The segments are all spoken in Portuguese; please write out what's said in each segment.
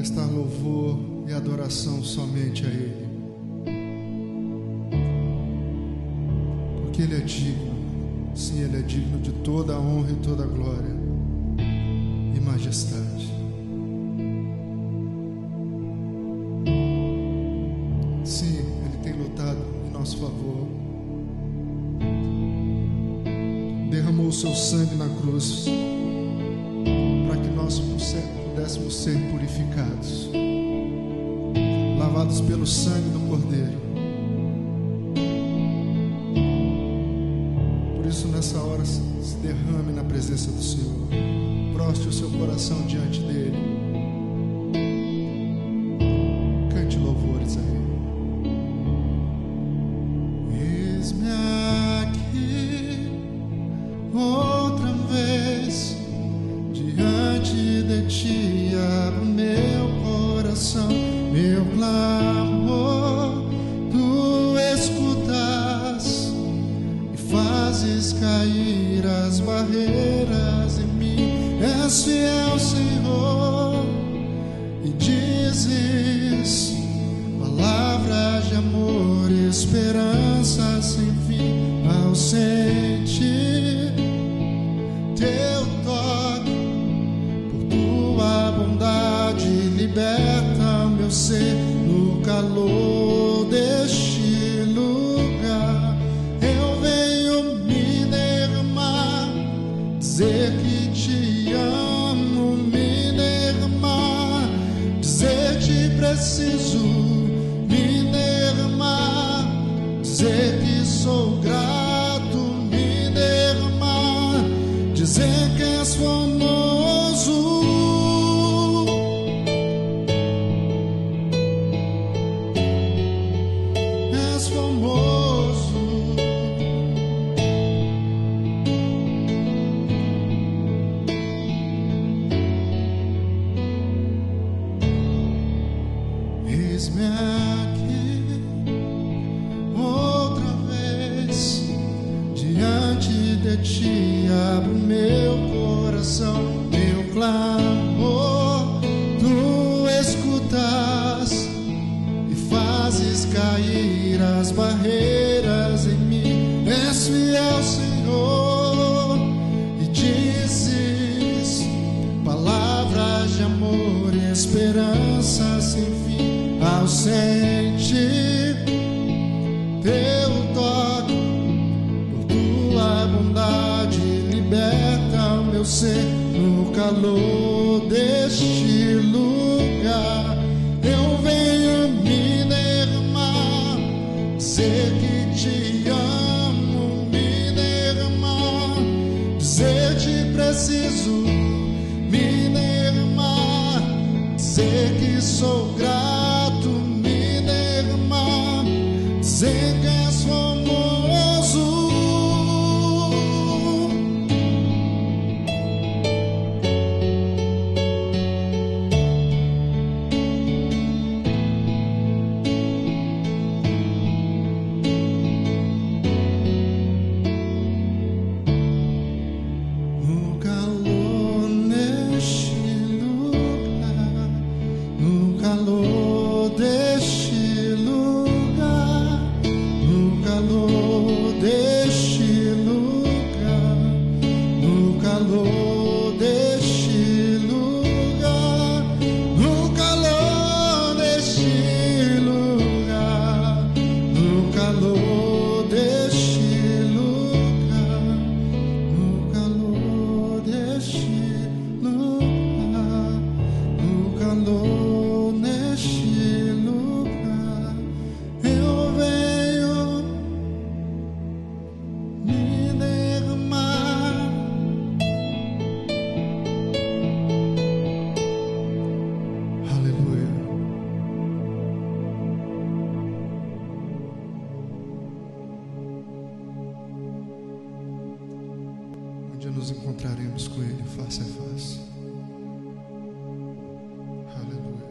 prestar louvor e adoração somente a Ele, porque Ele é digno, sim, Ele é digno de toda a honra e toda a glória e majestade. Sim, Ele tem lutado em nosso favor, derramou o seu sangue na cruz para que nós pudéssemos ser purificados, lavados pelo sangue do Cordeiro. Por isso, nessa hora, se derrame na presença do Senhor, proste o seu coração diante dele, cante louvores a Ele. Eis-me aqui outra vez diante de Ti, abro meu coração, meu clamor, Tu escutas e fazes cair as barreiras em mim. És fiel, Senhor, e dizes palavras de amor, esperança sem fim. Ao sentir Teu toque, por Tua bondade, liberta o meu ser no calor deste lugar. Eu venho me derramar, dizer que Te amo, me derramar, dizer que preciso, me derramar, dizer que sou grato, me derramar, dizer que És famoso. És famoso. Eis-me aqui outra vez diante de Ti, abro meu coração, meu clamor, Tu escutas e fazes cair as barreiras em mim. És fiel, Senhor, e dizes palavras de amor e esperança sem fim. Ao sentir Teu toque, por Tua bondade, liberta o meu ser no calor deste lugar. Eu venho me derramar, dizer que Te amo, me derramar, dizer que preciso, me derramar, dizer que sou grato, me derramar, dizer que És famoso. No calor neste lugar, no calor deste lugar, no calor deste lugar, no calor deste lugar, no calor deste lugar, no calor deste lugar, no calor deste lugar, no calor neste lugar, eu venho me derramar. Aleluia. Um dia nos encontraremos com Ele face a face. Aleluia.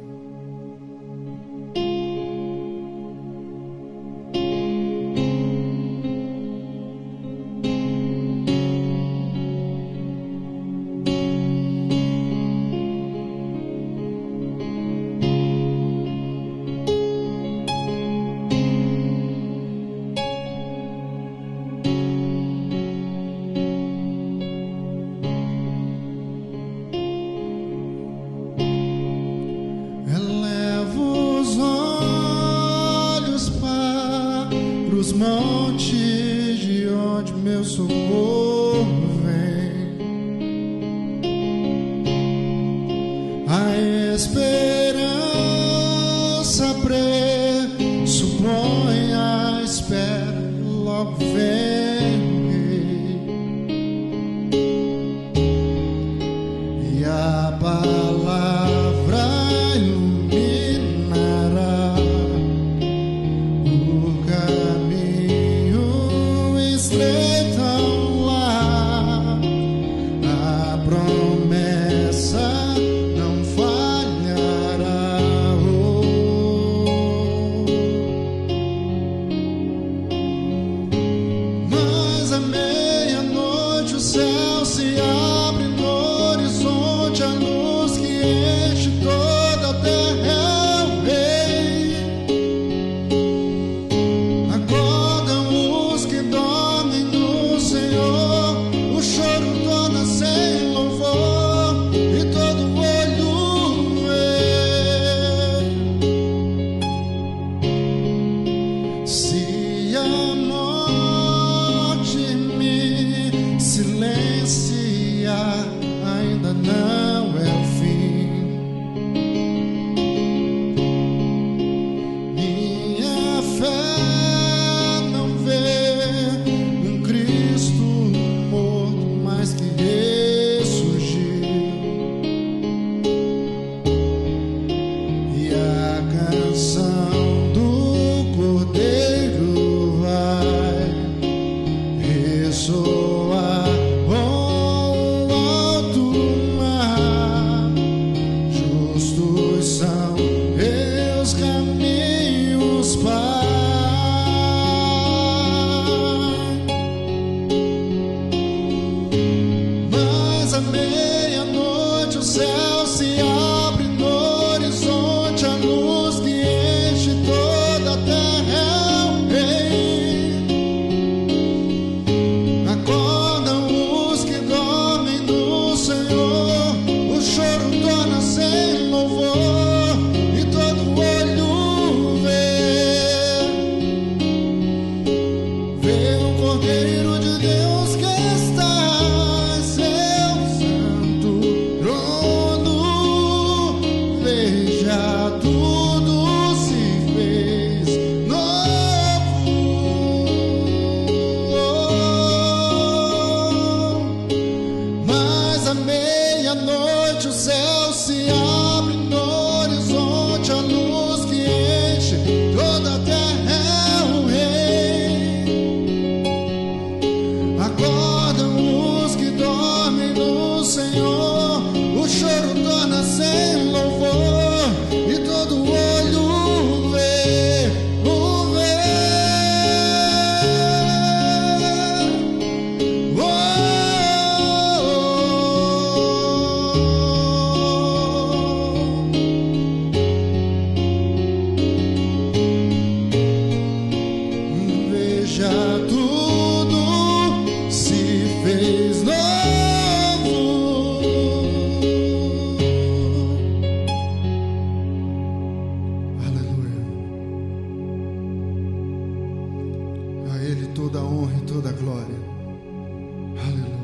montes de onde meu socorro vem. A esperança pressupõe a espera, logo vem o Rei, e a palavra iluminará o caminho estreito ao lar. A promessa não falhará. Mas à meia-noite o céu se abre no horizonte, a luz que enche toda a terra é o Rei. Acordam os que dormem no Senhor, o choro torna-se em louvor e todo olho vê. Se a morte me silenciar, ainda não é o fim. Minha fé não vê um Cristo morto, mas que ressurgiu. E a canção do Cordeiro vai ressoar com o alto mar. Justos são meus caminhos, Pai. Mas à meia-noite o céu se abre no horizonte, a luz que enche toda a terra é o Rei. Acordam os que dormem no Senhor, o choro torna-se em louvor e todo olho vê. Vê o Cordeiro de Deus que está em seu santo trono. Veja, tudo se fez novo. Mas à meia-noite o céu se abre no horizonte, a luz que enche toda a terra é o Rei. Acordam os que dormem no Senhor, o choro torna-se em louvor e todo olho vê o Veja, tudo se fez novo. Aleluia. A Ele toda a honra e toda a glória. Aleluia.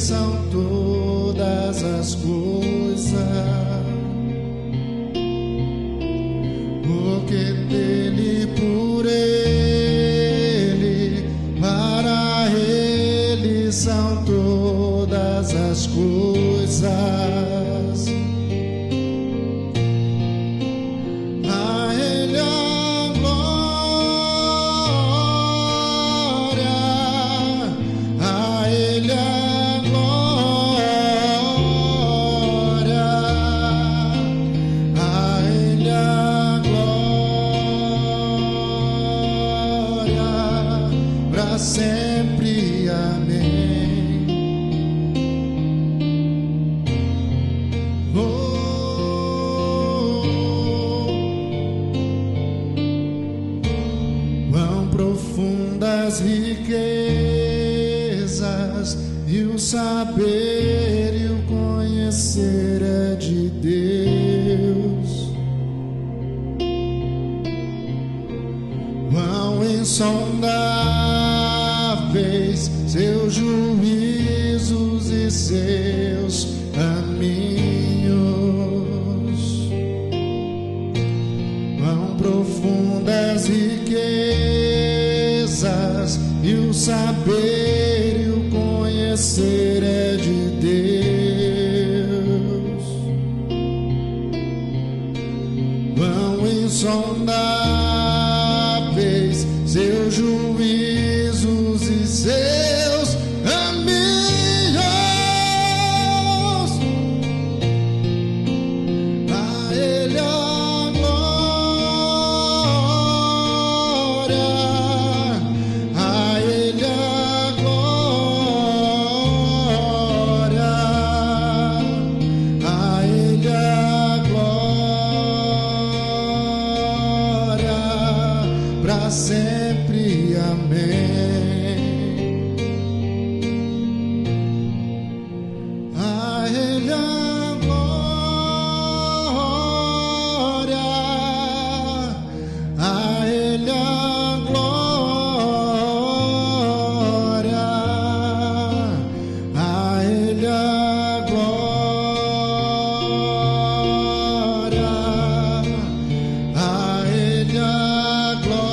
são todas profundas riquezas, e o saber e o conhecer é de Deus. Quão insondáveis seus juízos e seus caminhos, quão profundas riquezas, e o saber e o conhecer é de Deus. Quão insondáveis seus juízos e seus caminhos, a Ele a glória, a Ele a glória, a Ele a glória, para sempre, amém. A Ele a glória, a Ele a glória, a Ele a glória, a Ele a glória,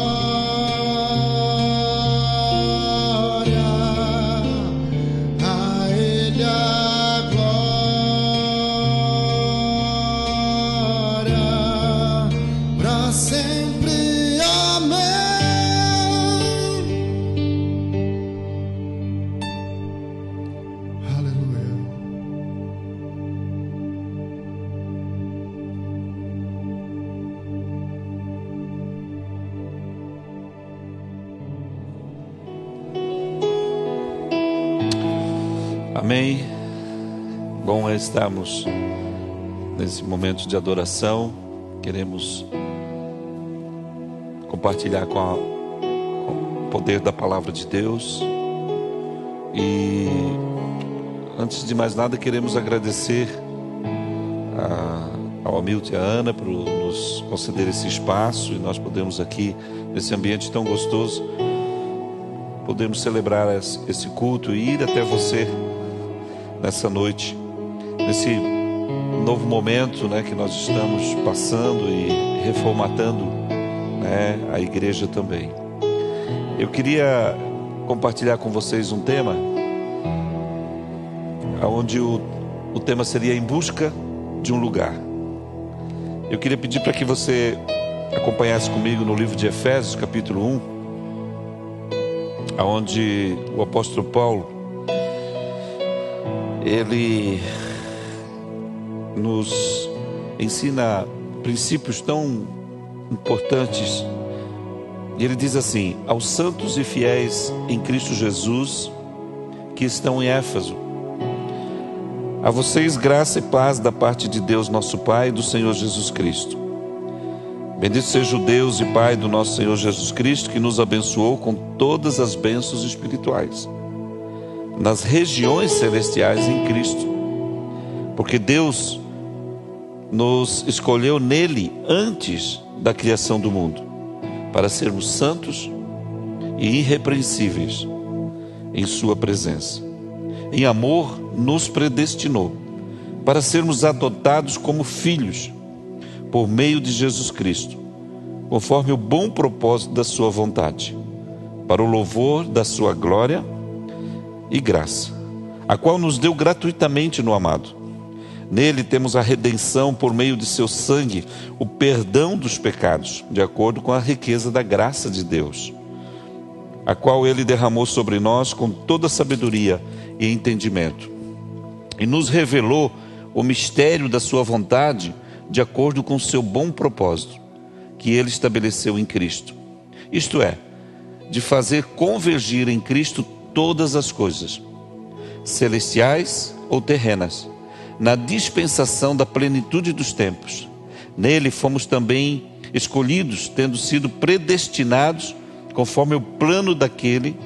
a Ele a glória, para sempre, amém. Aleluia. Amém. Bom é estarmos nesse momento de adoração. Queremos compartilhar com o poder da palavra de Deus. E antes de mais nada, queremos agradecer ao Hamilton e à Ana por nos conceder esse espaço, e nós podemos aqui, nesse ambiente tão gostoso, podemos celebrar esse culto e ir até você nessa noite, nesse novo momento, né, que nós estamos passando e reformatando, né, a igreja também. Eu queria compartilhar com vocês um tema, onde o tema seria em busca de um lugar. Eu queria pedir para que você acompanhasse comigo no livro de Efésios, capítulo 1, onde o apóstolo Paulo, ele nos ensina princípios tão importantes. E ele diz assim: aos santos e fiéis em Cristo Jesus que estão em Éfeso, a vocês graça e paz da parte de Deus nosso Pai e do Senhor Jesus Cristo. Bendito seja o Deus e Pai do nosso Senhor Jesus Cristo, que nos abençoou com todas as bênçãos espirituais nas regiões celestiais em Cristo, porque Deus nos escolheu nele antes da criação do mundo, para sermos santos e irrepreensíveis em sua presença. Em amor nos predestinou para sermos adotados como filhos por meio de Jesus Cristo, conforme o bom propósito da sua vontade, para o louvor da sua glória e graça, a qual nos deu gratuitamente no amado. Nele temos a redenção por meio de seu sangue, o perdão dos pecados, de acordo com a riqueza da graça de Deus, a qual ele derramou sobre nós com toda sabedoria e entendimento, e nos revelou o mistério da sua vontade, de acordo com o seu bom propósito, que ele estabeleceu em Cristo. Isto é, de fazer convergir em Cristo todas as coisas, celestiais ou terrenas, na dispensação da plenitude dos tempos. Nele fomos também escolhidos, tendo sido predestinados conforme o plano daquele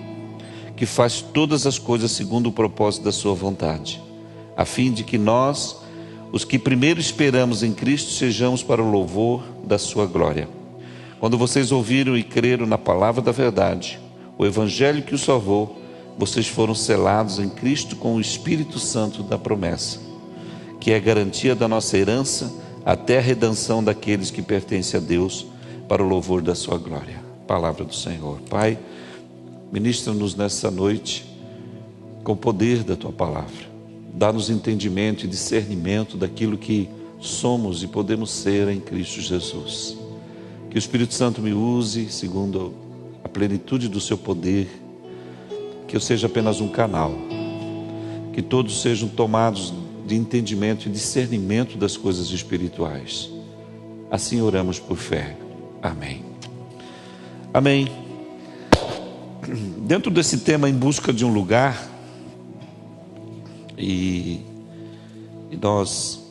que faz todas as coisas segundo o propósito da sua vontade, a fim de que nós, os que primeiro esperamos em Cristo, sejamos para o louvor da sua glória. Quando vocês ouviram e creram na palavra da verdade, o evangelho que os salvou, vocês foram selados em Cristo com o Espírito Santo da promessa, que é a garantia da nossa herança até a redenção daqueles que pertencem a Deus, para o louvor da sua glória. Palavra do Senhor. Pai, ministra-nos nessa noite com o poder da tua palavra. Dá-nos entendimento e discernimento daquilo que somos e podemos ser em Cristo Jesus. Que o Espírito Santo me use segundo a plenitude do seu poder, que eu seja apenas um canal, que todos sejam tomados de entendimento e discernimento das coisas espirituais. Assim oramos por fé. Amém. Amém. Dentro desse tema, em busca de um lugar, e nós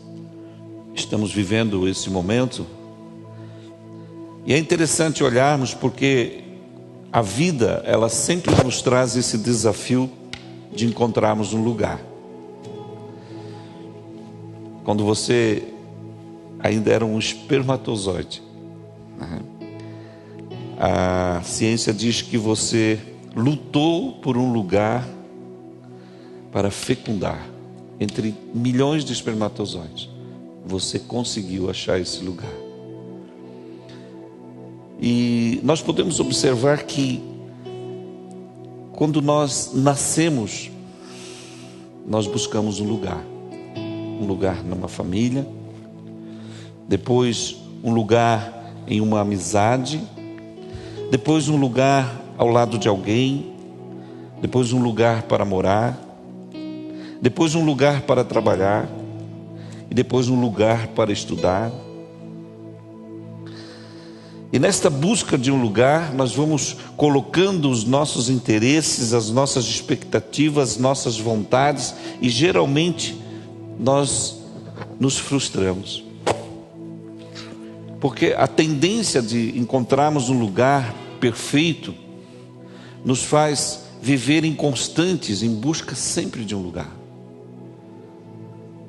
estamos vivendo esse momento, e é interessante olharmos porque a vida, ela sempre nos traz esse desafio de encontrarmos um lugar. Quando você ainda era um espermatozoide, né? A ciência diz que você lutou por um lugar para fecundar. Entre milhões de espermatozoides, você conseguiu achar esse lugar. E nós podemos observar que quando nós nascemos, nós buscamos um lugar numa família, depois um lugar em uma amizade, depois um lugar ao lado de alguém, depois um lugar para morar, depois um lugar para trabalhar, e depois um lugar para estudar. E nesta busca de um lugar, nós vamos colocando os nossos interesses, as nossas expectativas, as nossas vontades, e geralmente nós nos frustramos. Porque a tendência de encontrarmos um lugar perfeito nos faz viver inconstantes em busca sempre de um lugar.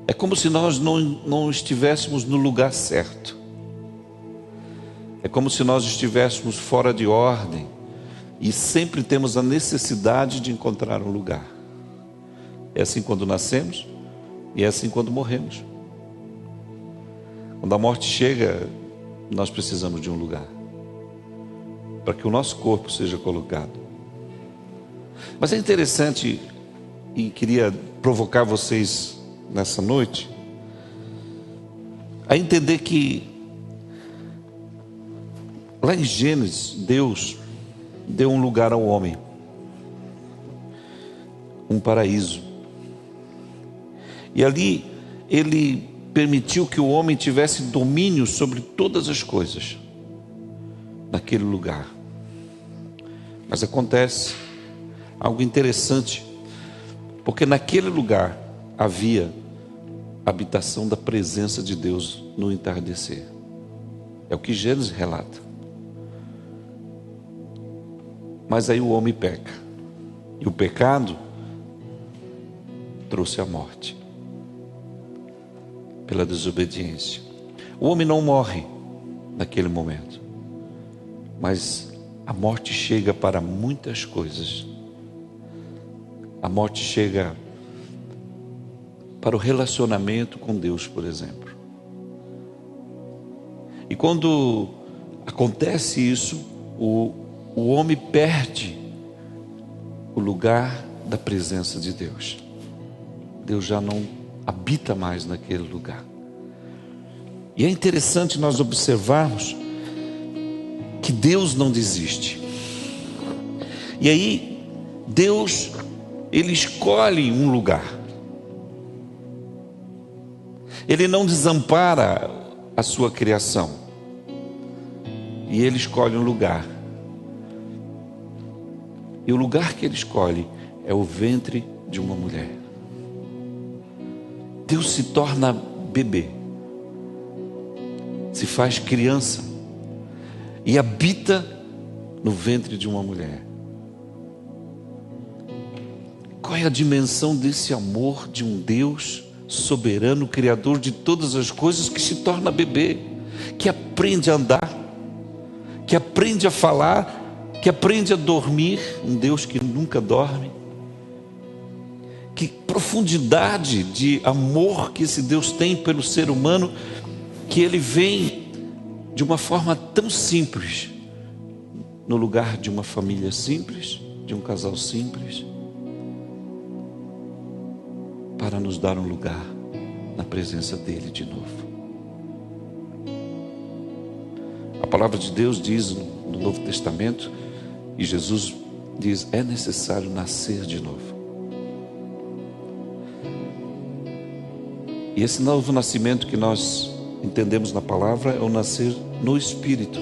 É como se nós não estivéssemos no lugar certo. É como se nós estivéssemos fora de ordem e sempre temos a necessidade de encontrar um lugar. É assim quando nascemos e é assim quando morremos. Quando a morte chega, nós precisamos de um lugar para que o nosso corpo seja colocado. Mas é interessante, e queria provocar vocês nessa noite a entender que lá em Gênesis, Deus deu um lugar ao homem, um paraíso, e ali Ele permitiu que o homem tivesse domínio sobre todas as coisas naquele lugar. Mas acontece algo interessante, porque naquele lugar havia habitação da presença de Deus no entardecer. É o que Gênesis relata. Mas aí o homem peca, e o pecado trouxe a morte pela desobediência. O homem não morre naquele momento, mas a morte chega para muitas coisas. A morte chega para o relacionamento com Deus, por exemplo. E quando acontece isso, o homem perde o lugar da presença de Deus. Deus já não habita mais naquele lugar. E é interessante nós observarmos que Deus não desiste. E aí, Deus, Ele escolhe um lugar. Ele não desampara a sua criação. E Ele escolhe um lugar. E o lugar que Ele escolhe é o ventre de uma mulher. Deus se torna bebê, se faz criança e habita no ventre de uma mulher. Qual é a dimensão desse amor de um Deus soberano, criador de todas as coisas, que se torna bebê, que aprende a andar, que aprende a falar, que aprende a dormir, um Deus que nunca dorme. Que profundidade de amor que esse Deus tem pelo ser humano, que ele vem de uma forma tão simples, no lugar de uma família simples, de um casal simples, para nos dar um lugar na presença dele de novo. A palavra de Deus diz no Novo Testamento, e Jesus diz, é necessário nascer de novo. E esse novo nascimento que nós entendemos na palavra é o nascer no Espírito.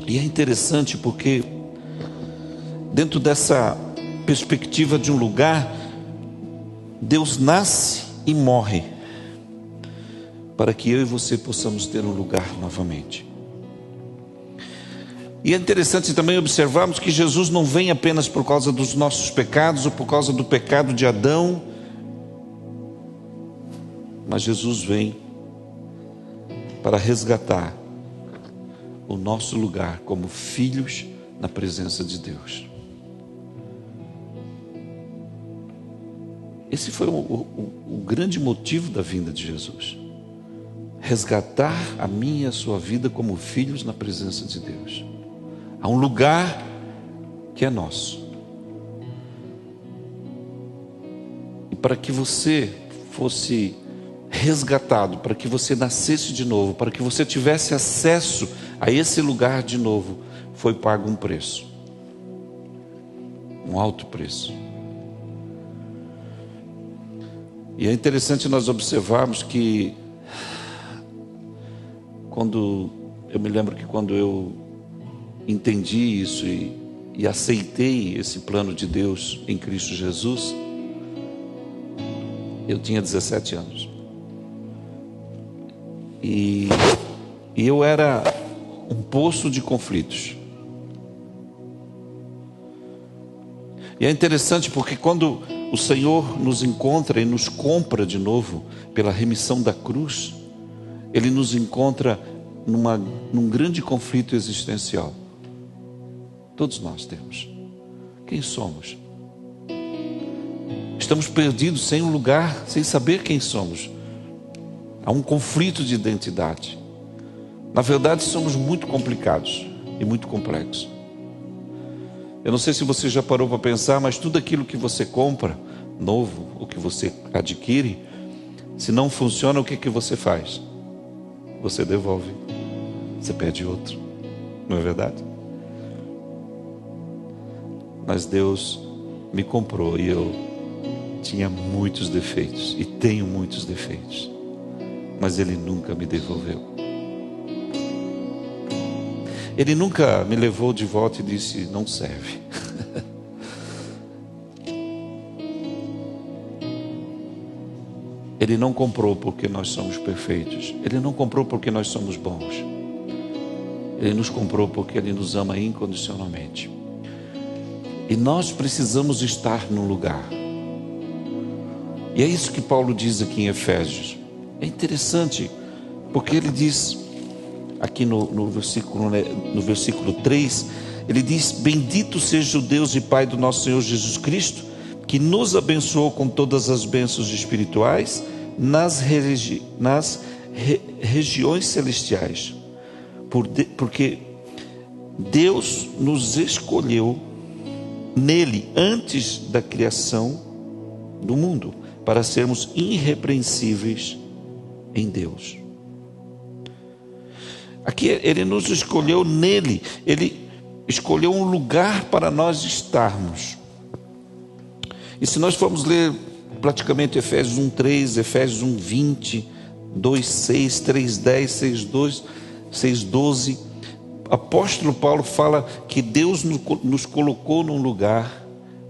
E é interessante porque dentro dessa perspectiva de um lugar, Deus nasce e morre para que eu e você possamos ter um lugar novamente. E é interessante também observarmos que Jesus não vem apenas por causa dos nossos pecados ou por causa do pecado de Adão, mas Jesus vem para resgatar o nosso lugar como filhos na presença de Deus. Esse foi o grande motivo da vinda de Jesus. Resgatar a minha e a sua vida como filhos na presença de Deus. Há um lugar que é nosso. E para que você fosse resgatado, para que você nascesse de novo, para que você tivesse acesso a esse lugar de novo, foi pago um preço. Um alto preço. E é interessante nós observarmos que eu me lembro que quando eu entendi isso e aceitei esse plano de Deus em Cristo Jesus, eu tinha 17 anos. E eu era um poço de conflitos. E é interessante porque quando o Senhor nos encontra e nos compra de novo pela remissão da cruz, Ele nos encontra num grande conflito existencial. Todos nós temos. Quem somos? Estamos perdidos sem um lugar, sem saber quem somos. Há um conflito de identidade. Na verdade, somos muito complicados e muito complexos. Eu não sei se você já parou para pensar, mas tudo aquilo que você compra, novo, o que você adquire, se não funciona, o que você faz? Você devolve. Você pede outro. Não é verdade? Mas Deus me comprou e eu tinha muitos defeitos e tenho muitos defeitos. Mas Ele nunca me devolveu. Ele nunca me levou de volta e disse, não serve. Ele não comprou porque nós somos perfeitos. Ele não comprou porque nós somos bons. Ele nos comprou porque Ele nos ama incondicionalmente. E nós precisamos estar num lugar. E é isso que Paulo diz aqui em Efésios. É interessante, porque ele diz, aqui no versículo 3, ele diz, bendito seja o Deus e Pai do nosso Senhor Jesus Cristo, que nos abençoou com todas as bênçãos espirituais nas regiões celestiais. Porque Deus nos escolheu nele antes da criação do mundo, para sermos irrepreensíveis em Deus. Aqui Ele nos escolheu nele, Ele escolheu um lugar para nós estarmos. E se nós formos ler praticamente Efésios 1:3, Efésios 1:20, 2:6, 3:10, 6:12, apóstolo Paulo fala que Deus nos colocou num lugar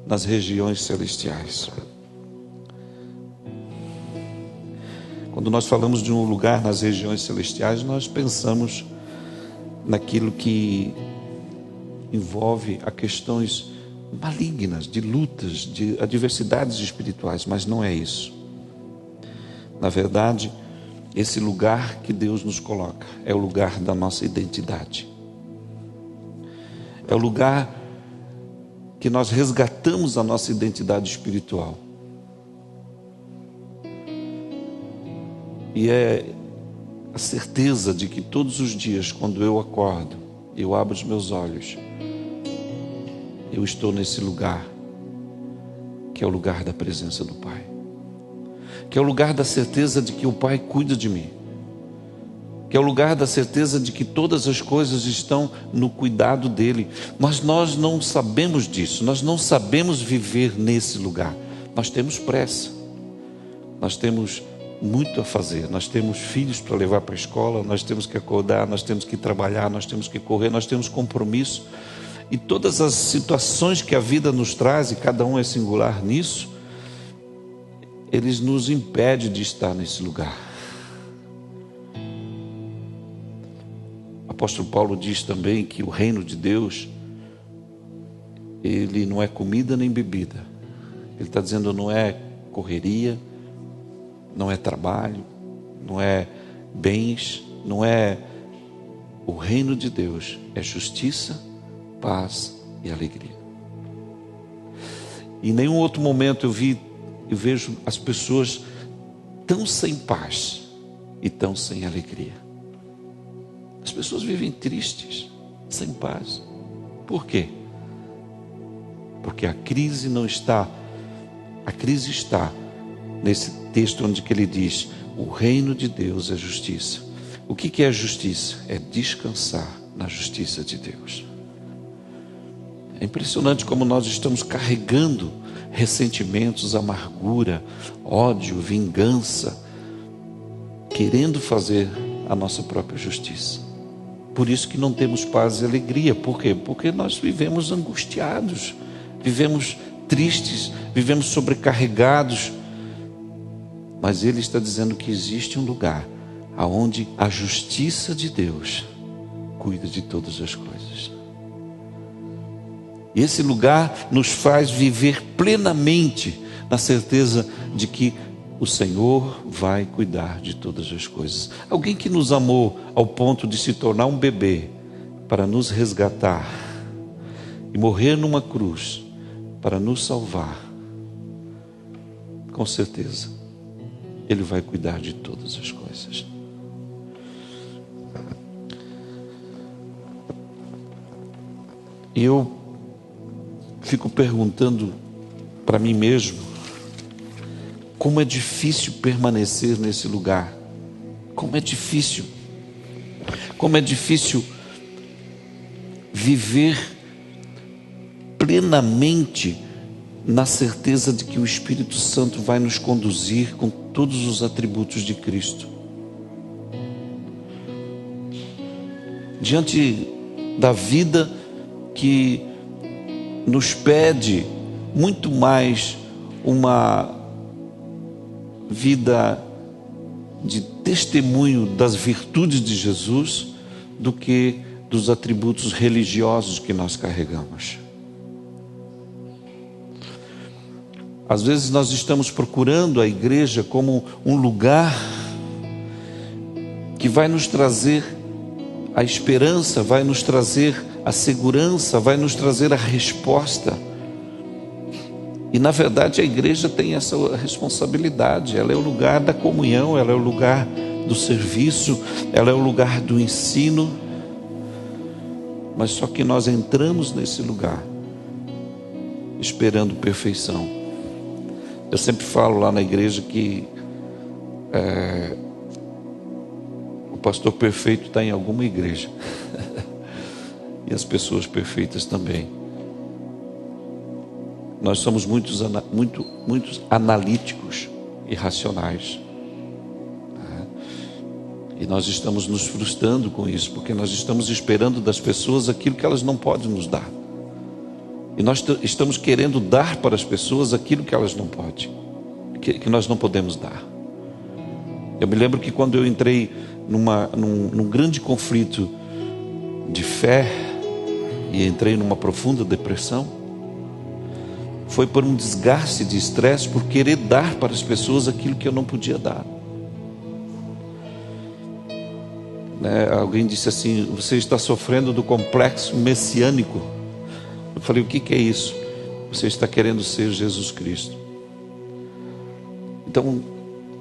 nas regiões celestiais. Quando nós falamos de um lugar nas regiões celestiais, nós pensamos naquilo que envolve a questões malignas, de lutas, de adversidades espirituais, mas não é isso. Na verdade, esse lugar que Deus nos coloca é o lugar da nossa identidade. É o lugar que nós resgatamos a nossa identidade espiritual. E é a certeza de que todos os dias, quando eu acordo, eu abro os meus olhos, eu estou nesse lugar, que é o lugar da presença do Pai. Que é o lugar da certeza de que o Pai cuida de mim. Que é o lugar da certeza de que todas as coisas estão no cuidado dEle. Mas nós não sabemos disso, nós não sabemos viver nesse lugar. Nós temos pressa, nós temos muito a fazer, nós temos filhos para levar para a escola, nós temos que acordar, nós temos que trabalhar, nós temos que correr, nós temos compromisso. E todas as situações que a vida nos traz, e cada um é singular nisso, eles nos impedem de estar nesse lugar. O apóstolo Paulo diz também que o reino de Deus, ele não é comida nem bebida. Ele está dizendo, não é correria, não é trabalho, não é bens, não é... O reino de Deus é justiça, paz e alegria. Em nenhum outro momento eu vejo as pessoas tão sem paz e tão sem alegria. As pessoas vivem tristes, sem paz. Por quê? Porque a crise está nesse texto onde que ele diz, o reino de Deus é justiça. O que é justiça? É descansar na justiça de Deus. É impressionante como nós estamos carregando ressentimentos, amargura, ódio, vingança, querendo fazer a nossa própria justiça. Por isso que não temos paz e alegria. Por quê? Porque nós vivemos angustiados, vivemos tristes, vivemos sobrecarregados. Mas ele está dizendo que existe um lugar aonde a justiça de Deus cuida de todas as coisas. E esse lugar nos faz viver plenamente na certeza de que o Senhor vai cuidar de todas as coisas. Alguém que nos amou ao ponto de se tornar um bebê para nos resgatar e morrer numa cruz para nos salvar, com certeza Ele vai cuidar de todas as coisas. E eu fico perguntando para mim mesmo, como é difícil permanecer nesse lugar. Como é difícil viver plenamente na certeza de que o Espírito Santo vai nos conduzir com todos os atributos de Cristo. Diante da vida que nos pede muito mais uma vida de testemunho das virtudes de Jesus do que dos atributos religiosos que nós carregamos. Às vezes nós estamos procurando a igreja como um lugar que vai nos trazer a esperança, vai nos trazer a segurança, vai nos trazer a resposta. E na verdade a igreja tem essa responsabilidade. Ela é o lugar da comunhão, ela é o lugar do serviço, ela é o lugar do ensino. Mas só que nós entramos nesse lugar esperando perfeição. Eu sempre falo lá na igreja que o pastor perfeito está em alguma igreja. E as pessoas perfeitas também. Nós somos muitos analíticos e racionais. E nós estamos nos frustrando com isso, porque nós estamos esperando das pessoas aquilo que elas não podem nos dar. E nós estamos querendo dar para as pessoas aquilo que elas não podem, que nós não podemos dar. Eu me lembro que quando eu entrei num grande conflito de fé e entrei numa profunda depressão, foi por um desgaste de estresse, por querer dar para as pessoas aquilo que eu não podia dar. Alguém disse assim: você está sofrendo do complexo messiânico. Eu falei: o que é isso? Você está querendo ser Jesus Cristo. Então,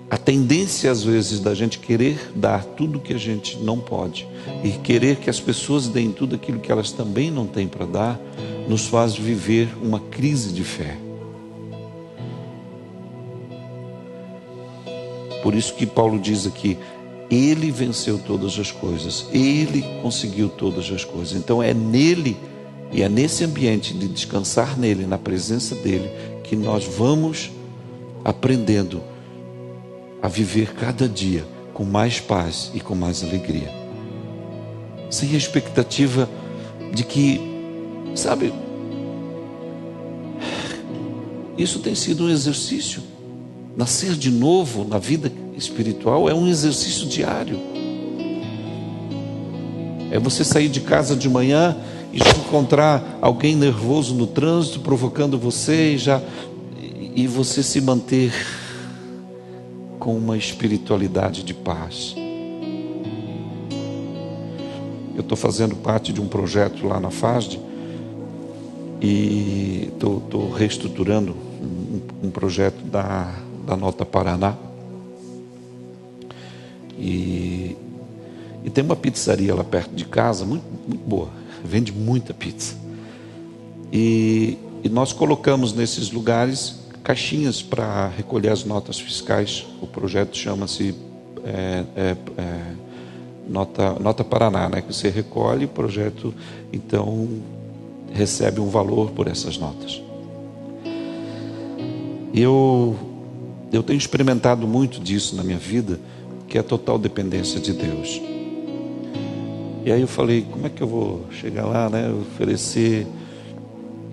a tendência às vezes da gente querer dar tudo que a gente não pode e querer que as pessoas deem tudo aquilo que elas também não têm para dar, nos faz viver uma crise de fé. Por isso que Paulo diz aqui: Ele venceu todas as coisas, Ele conseguiu todas as coisas. Então é nele e é nesse ambiente de descansar nele, na presença dele, que nós vamos aprendendo a viver cada dia com mais paz e com mais alegria, sem a expectativa de que, sabe, isso tem sido um exercício. Nascer de novo na vida espiritual é um exercício diário. É você sair de casa de manhã e encontrar alguém nervoso no trânsito, provocando você, e você se manter com uma espiritualidade de paz. Eu estou fazendo parte de um projeto lá na FASD e estou reestruturando um projeto da Nota Paraná. E tem uma pizzaria lá perto de casa, muito, muito boa, vende muita pizza. E nós colocamos nesses lugares caixinhas para recolher as notas fiscais. O projeto chama-se Nota Paraná, né? Que você recolhe, o projeto então recebe um valor por essas notas. Eu tenho experimentado muito disso na minha vida, que é a total dependência de Deus. E aí eu falei: como é que eu vou chegar lá, né? Oferecer.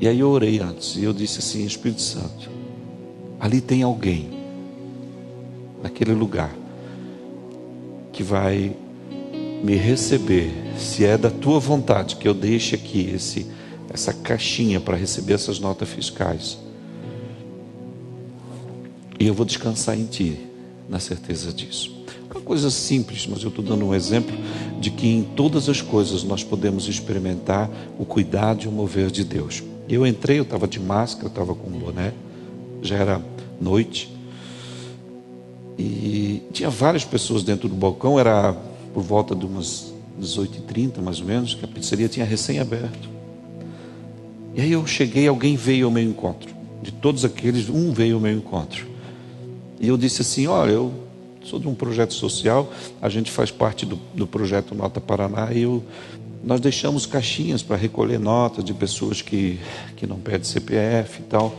E aí eu orei antes, e eu disse assim: Espírito Santo, ali tem alguém, naquele lugar, que vai me receber, se é da tua vontade que eu deixe aqui essa caixinha para receber essas notas fiscais. E eu vou descansar em ti, na certeza disso. É uma coisa simples, mas eu estou dando um exemplo de que em todas as coisas nós podemos experimentar o cuidado e o mover de Deus. Eu entrei, eu estava de máscara, eu estava com um boné, já era noite, e tinha várias pessoas dentro do balcão. Era por volta de umas 18h30 mais ou menos, que a pizzaria tinha recém-aberto. E aí eu cheguei, alguém veio ao meu encontro. De todos aqueles, um veio ao meu encontro. E eu disse assim: olha, eu sou de um projeto social, a gente faz parte do projeto Nota Paraná, e nós deixamos caixinhas para recolher notas de pessoas que não pedem CPF e tal.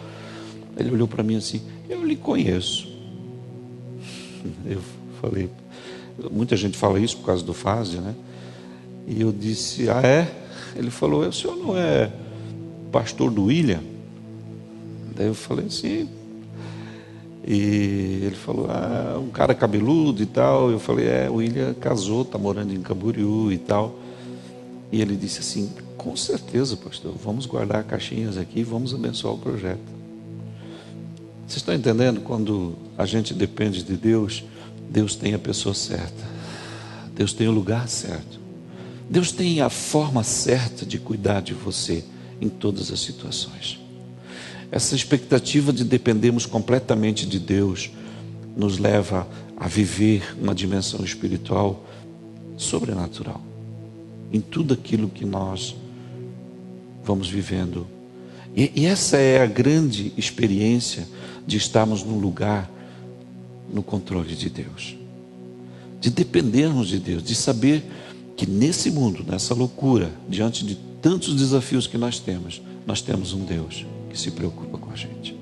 Ele olhou para mim assim: eu lhe conheço. Eu falei, muita gente fala isso por causa do FASD, né? E eu disse: ah, é? Ele falou: o senhor não é pastor do William? Daí eu falei: sim. E ele falou: ah, um cara cabeludo e tal. Eu falei: o William casou, está morando em Camboriú e tal. E ele disse assim: com certeza, pastor, vamos guardar caixinhas aqui e vamos abençoar o projeto. Vocês estão entendendo? Quando a gente depende de Deus, Deus tem a pessoa certa, Deus tem o lugar certo, Deus tem a forma certa de cuidar de você em todas as situações. Essa expectativa de dependermos completamente de Deus nos leva a viver uma dimensão espiritual sobrenatural em tudo aquilo que nós vamos vivendo. E essa é a grande experiência de estarmos num lugar no controle de Deus, de dependermos de Deus, de saber que nesse mundo, nessa loucura, diante de tantos desafios que nós temos um Deus que se preocupa com a gente.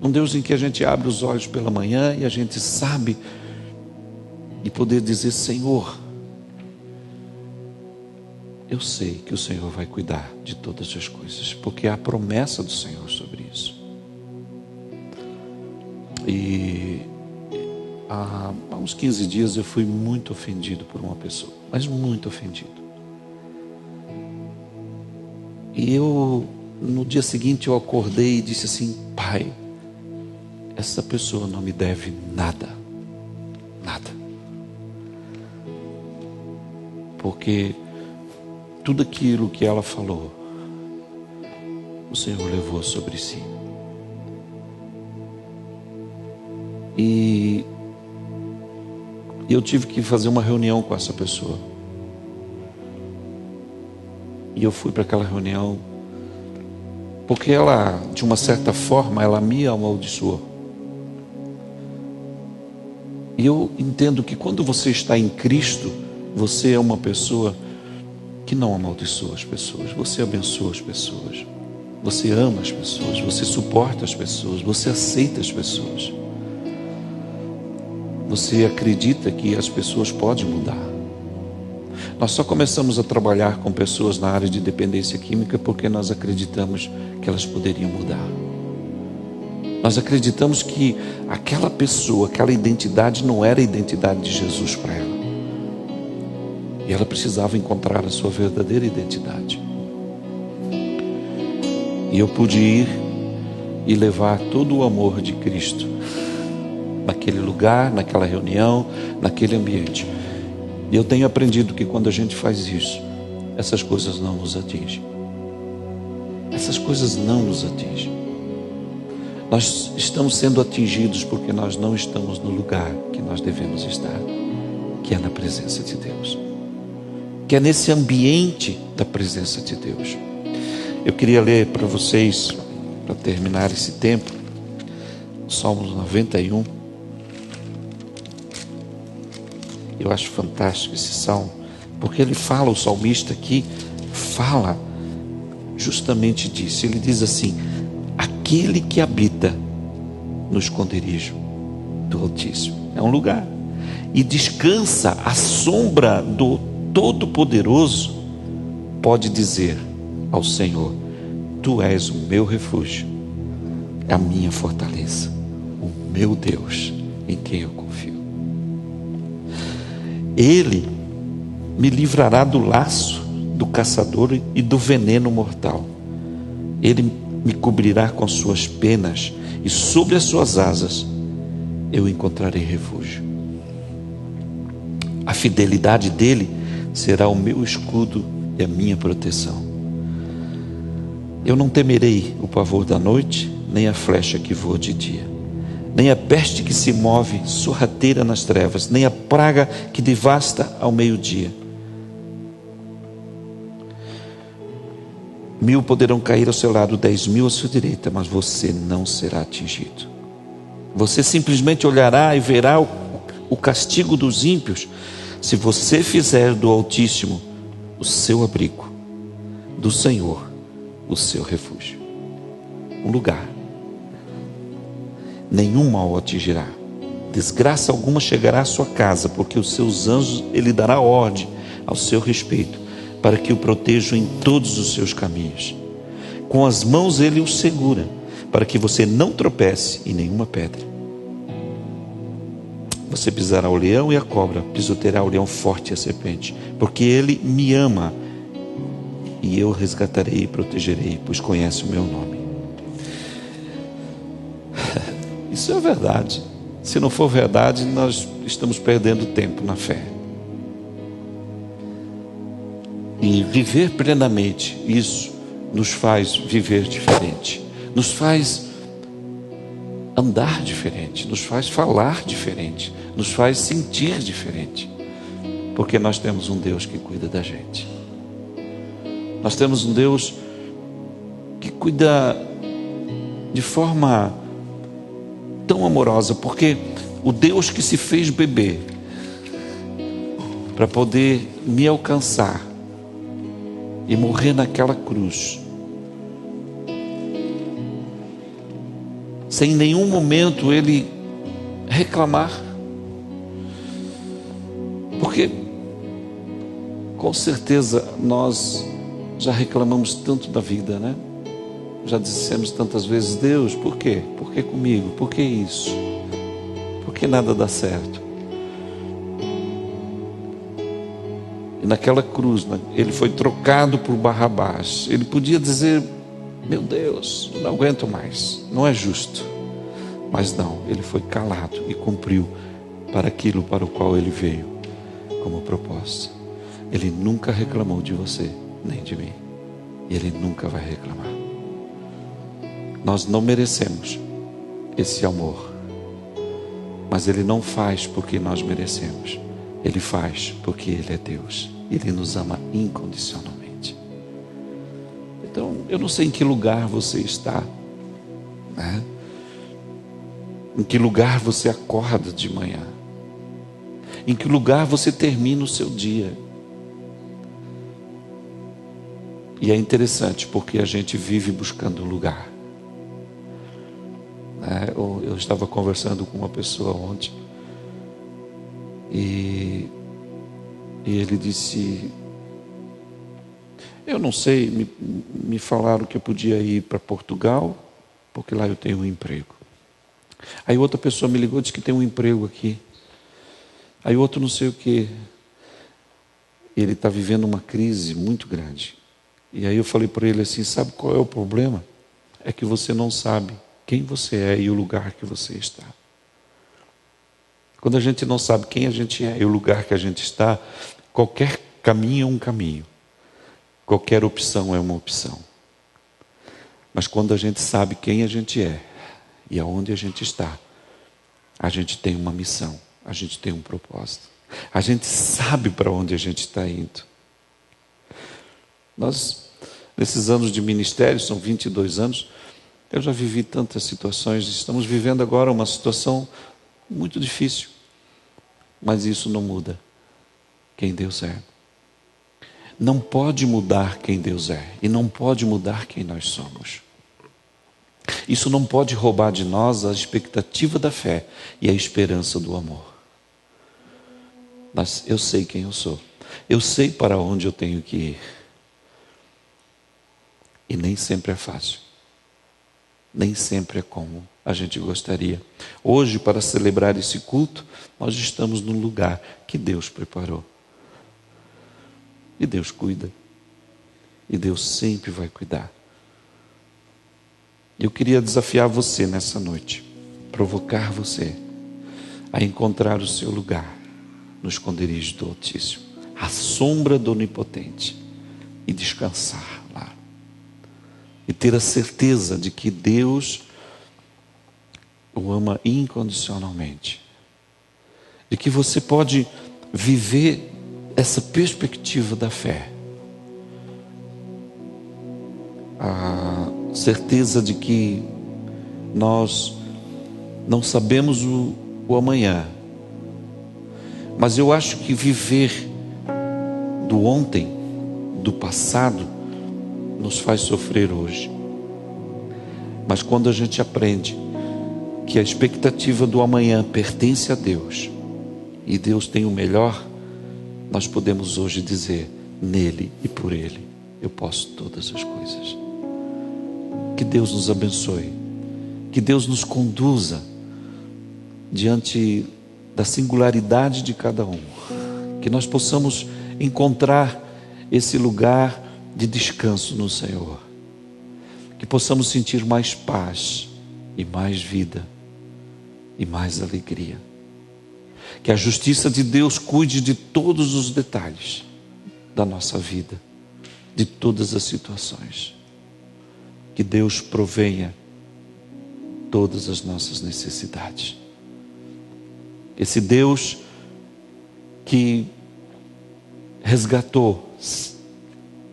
Um Deus em que a gente abre os olhos pela manhã e a gente sabe e poder dizer: Senhor, eu sei que o Senhor vai cuidar de todas as coisas, porque há a promessa do Senhor sobre isso. E há uns 15 dias eu fui muito ofendido por uma pessoa, mas muito ofendido. E no dia seguinte, eu acordei e disse assim: Pai, essa pessoa não me deve nada. Nada. Porque tudo aquilo que ela falou, o Senhor levou sobre si. E eu tive que fazer uma reunião com essa pessoa. E eu fui para aquela reunião porque ela, de uma certa forma, ela me amaldiçoou. E eu entendo que quando você está em Cristo, você é uma pessoa que não amaldiçoa as pessoas. Você abençoa as pessoas. Você ama as pessoas. Você suporta as pessoas. Você aceita as pessoas. Você acredita que as pessoas podem mudar. Nós só começamos a trabalhar com pessoas na área de dependência química porque nós acreditamos que elas poderiam mudar. Nós acreditamos que aquela pessoa, aquela identidade não era a identidade de Jesus para ela. E ela precisava encontrar a sua verdadeira identidade. E eu pude ir e levar todo o amor de Cristo naquele lugar, naquela reunião, naquele ambiente. E eu tenho aprendido que quando a gente faz isso, essas coisas não nos atingem. Essas coisas não nos atingem. Nós estamos sendo atingidos porque nós não estamos no lugar que nós devemos estar, que é na presença de Deus, que é nesse ambiente da presença de Deus. Eu queria ler para vocês, para terminar esse tempo, Salmos 91. Eu acho fantástico esse salmo, porque ele fala, o salmista aqui fala justamente disso. Ele diz assim: aquele que habita no esconderijo do Altíssimo, é um lugar, e descansa à sombra do Todo-Poderoso, pode dizer ao Senhor: Tu és o meu refúgio, a minha fortaleza, o meu Deus em quem eu confio. Ele me livrará do laço do caçador e do veneno mortal. Ele me cobrirá com suas penas e sobre as suas asas eu encontrarei refúgio. A fidelidade dele será o meu escudo e a minha proteção. Eu não temerei o pavor da noite, nem a flecha que voa de dia, nem a peste que se move sorrateira nas trevas, nem a praga que devasta ao meio-dia. 1000 poderão cair ao seu lado, 10.000 à sua direita, mas você não será atingido. Você simplesmente olhará e verá o castigo dos ímpios, se você fizer do Altíssimo o seu abrigo, do Senhor o seu refúgio. Um lugar. Nenhum mal o atingirá, desgraça alguma chegará à sua casa, porque os seus anjos ele dará ordem ao seu respeito, para que o protejam em todos os seus caminhos. Com as mãos ele o segura, para que você não tropece em nenhuma pedra. Você pisará o leão e a cobra, pisoteará o leão forte e a serpente, porque ele me ama, e eu resgatarei e protegerei, pois conhece o meu nome. Isso é verdade. Se não for verdade, nós estamos perdendo tempo na fé. E viver plenamente, isso nos faz viver diferente, nos faz andar diferente, nos faz falar diferente, nos faz sentir diferente, porque nós temos um Deus que cuida da gente. Nós temos um Deus que cuida de forma tão amorosa, porque o Deus que se fez bebê para poder me alcançar e morrer naquela cruz, sem em nenhum momento ele reclamar, porque com certeza nós já reclamamos tanto da vida, né? Já dissemos tantas vezes: Deus, por quê? Por que comigo? Por que isso? Por que nada dá certo? E naquela cruz, ele foi trocado por Barrabás. Ele podia dizer: meu Deus, não aguento mais, não é justo. Mas não, ele foi calado e cumpriu para aquilo para o qual ele veio como proposta. Ele nunca reclamou de você, nem de mim. E ele nunca vai reclamar. Nós não merecemos esse amor, mas ele não faz porque nós merecemos. Ele faz porque ele é Deus. Ele nos ama incondicionalmente. Então, eu não sei em que lugar você está, né? Em que lugar você acorda de manhã? Em que lugar você termina o seu dia? E é interessante porque a gente vive buscando um lugar. Eu estava conversando com uma pessoa ontem e ele disse: eu não sei, me falaram que eu podia ir para Portugal porque lá eu tenho um emprego. Aí outra pessoa me ligou e disse que tem um emprego aqui. Aí outro não sei o que. Ele está vivendo uma crise muito grande. E aí eu falei para ele assim: sabe qual é o problema? É que você não sabe quem você é e o lugar que você está. Quando a gente não sabe quem a gente é e o lugar que a gente está, qualquer caminho é um caminho. Qualquer opção é uma opção. Mas quando a gente sabe quem a gente é e aonde a gente está, a gente tem uma missão, a gente tem um propósito. A gente sabe para onde a gente está indo. Nós, nesses anos de ministério, são 22 anos, eu já vivi tantas situações. Estamos vivendo agora uma situação muito difícil. Mas isso não muda quem Deus é. Não pode mudar quem Deus é. E não pode mudar quem nós somos. Isso não pode roubar de nós a expectativa da fé e a esperança do amor. Mas eu sei quem eu sou. Eu sei para onde eu tenho que ir. E nem sempre é fácil. Nem sempre é como a gente gostaria. Hoje, para celebrar esse culto, nós estamos num lugar que Deus preparou. E Deus cuida. E Deus sempre vai cuidar. Eu queria desafiar você nessa noite, provocar você a encontrar o seu lugar no esconderijo do Altíssimo, à sombra do Onipotente, e descansar lá. E ter a certeza de que Deus o ama incondicionalmente. De que você pode viver essa perspectiva da fé. A certeza de que nós não sabemos o amanhã. Mas eu acho que viver do ontem, do passado, nos faz sofrer hoje. Mas quando a gente aprende que a expectativa do amanhã pertence a Deus, e Deus tem o melhor, nós podemos hoje dizer: nele e por ele eu posso todas as coisas. Que Deus nos abençoe, que Deus nos conduza diante da singularidade de cada um, que nós possamos encontrar esse lugar de descanso no Senhor, que possamos sentir mais paz e mais vida e mais alegria, que a justiça de Deus cuide de todos os detalhes da nossa vida, de todas as situações, que Deus provenha todas as nossas necessidades. Esse Deus que resgatou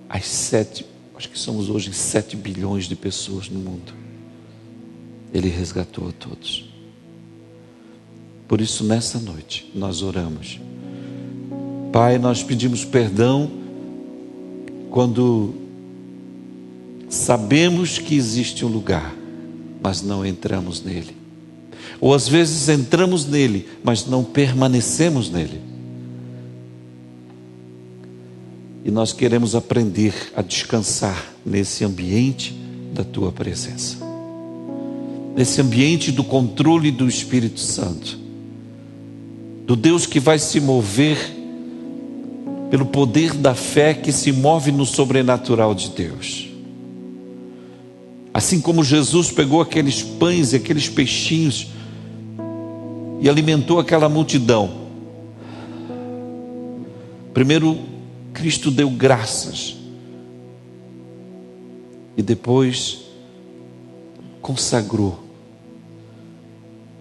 as 7, acho que somos hoje 7 bilhões de pessoas no mundo, Ele resgatou a todos. Por isso, nessa noite, nós oramos. Pai, nós pedimos perdão quando sabemos que existe um lugar, mas não entramos nele. Ou às vezes entramos nele, mas não permanecemos nele. E nós queremos aprender a descansar nesse ambiente da Tua presença. Nesse ambiente do controle do Espírito Santo. Do Deus que vai se mover pelo poder da fé que se move no sobrenatural de Deus. Assim como Jesus pegou aqueles pães e aqueles peixinhos e alimentou aquela multidão. Primeiro, Cristo deu graças e depois consagrou.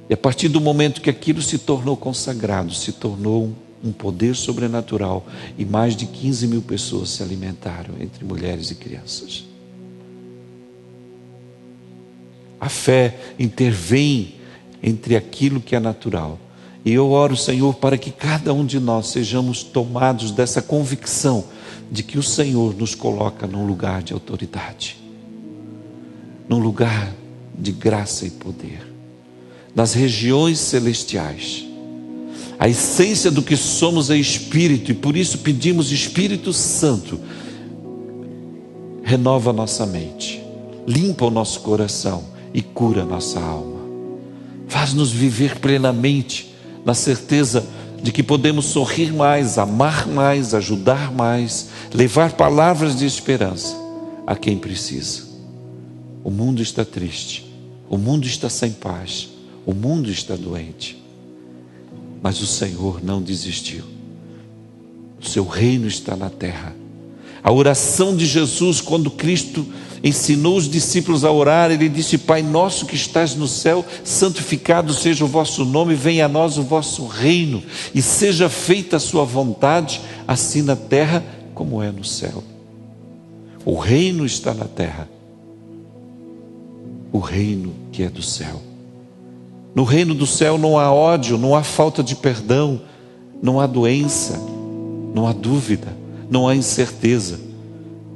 E a partir do momento que aquilo se tornou consagrado, se tornou um poder sobrenatural, e mais de 15 mil pessoas se alimentaram, entre mulheres e crianças. A fé intervém entre aquilo que é natural. E eu oro, Senhor, para que cada um de nós sejamos tomados dessa convicção de que o Senhor nos coloca num lugar de autoridade, num lugar de graça e poder, nas regiões celestiais. A essência do que somos é Espírito, e por isso pedimos: Espírito Santo, renova a nossa mente, limpa o nosso coração e cura a nossa alma. Faz-nos viver plenamente na certeza de que podemos sorrir mais, amar mais, ajudar mais, levar palavras de esperança a quem precisa. O mundo está triste, o mundo está sem paz, o mundo está doente, mas o Senhor não desistiu. O seu reino está na terra. A oração de Jesus, quando Cristo ensinou os discípulos a orar, ele disse: Pai nosso que estás no céu, santificado seja o vosso nome, venha a nós o vosso reino, e seja feita a sua vontade, assim na terra como é no céu. O reino está na terra, o reino que é do céu. No reino do céu não há ódio, não há falta de perdão, não há doença, não há dúvida, não há incerteza.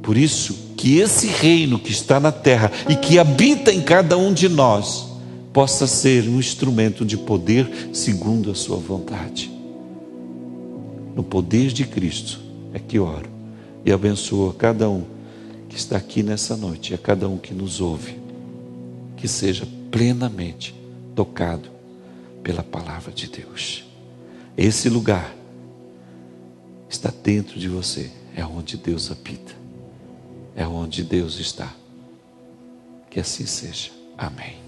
Por isso que esse reino que está na terra e que habita em cada um de nós possa ser um instrumento de poder segundo a sua vontade. No poder de Cristo é que oro e abençoo a cada um que está aqui nessa noite, e a cada um que nos ouve, que seja plenamente tocado pela palavra de Deus. Esse lugar está dentro de você, é onde Deus habita, é onde Deus está. Que assim seja. Amém.